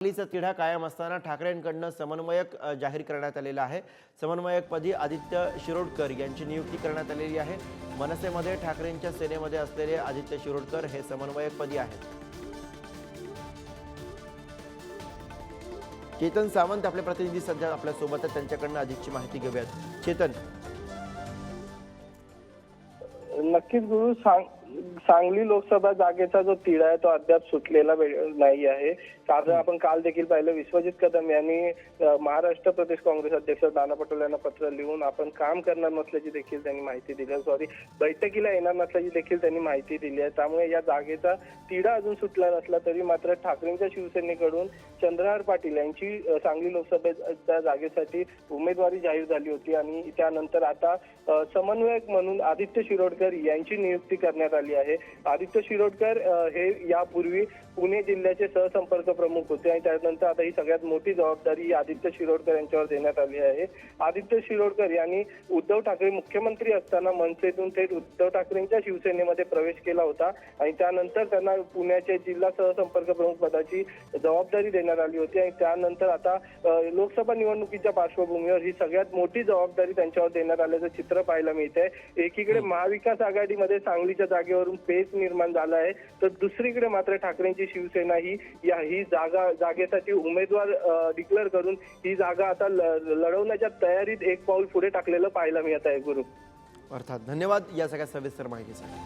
चा तिढा कायम असताना ठाकरेंकडून समन्वयक जाहीर करण्यात आलेला आहे। समन्वयकपदी आदित्य शिरोडकर यांची नियुक्ती करण्यात आलेली आहे। मनसेमध्ये ठाकरेंच्या सेनेमध्ये असलेले आदित्य शिरोडकर हे समन्वयकपदी आहेत। चेतन सावंत आपले प्रतिनिधी सध्या आपल्या सोबत आहेत, त्यांच्याकडून अधिकची माहिती घेऊयात। चेतन, नक्कीच गुरु, सांगली लोकसभा जागेचा जो तिढा आहे तो अद्याप सुटलेला नाही आहे। कारण आपण काल देखील पाहिलं, विश्वजित कदम यांनी महाराष्ट्र प्रदेश काँग्रेस अध्यक्ष नाना पटोले यांना पत्र लिहून आपण काम करणार नसल्याची देखील त्यांनी माहिती दिली आहे। बैठकीला येणार नसल्याची देखील त्यांनी माहिती दिली आहे। त्यामुळे या जागेचा तिढा अजून सुटला नसला तरी मात्र ठाकरेंच्या शिवसेनेकडून चंद्रहार पाटील यांची सांगली लोकसभेच्या जागेसाठी उमेदवारी जाहीर झाली होती आणि त्यानंतर आता समन्वयक म्हणून आदित्य शिरोडकर यांची नियुक्ती करण्यात आली आहे। आदित्य शिरोडकर हे यापूर्वी पुणे जिल्ह्याचे सहसंपर्क प्रमुख होते आणि त्यानंतर आता ही सगळ्यात मोठी जबाबदारी आदित्य शिरोडकर यांच्यावर देण्यात आली आहे। आदित्य शिरोडकर यांनी उद्धव ठाकरे मुख्यमंत्री असताना मनसेतून थेट उद्धव ठाकरेंच्या शिवसेनेमध्ये प्रवेश केला होता आणि त्यानंतर त्यांना पुण्याचे जिल्हा सहसंपर्क प्रमुख पदाची जबाबदारी देण्यात आली होती आणि त्यानंतर आता लोकसभा निवडणुकीच्या पार्श्वभूमीवर ही सगळ्यात मोठी जबाबदारी त्यांच्यावर देण्यात आल्याचं चित्र पाहायला मिळतंय। एकीकडे महाविकास आघाडीमध्ये सांगलीच्या जागेवरून पेच निर्माण झाला आहे, तर दुसरीकडे मात्र ठाकरेंची शिवसेना ही जागेसाठी उमेदवार डिक्लेअर करून ही जागा आता लढवण्याच्या तयारीत एक पाऊल पुढे टाकलेलं पाहायला मिळत आहे। गुरु, अर्थात धन्यवाद या सगळ्या सविस्तर माहितीसाठी।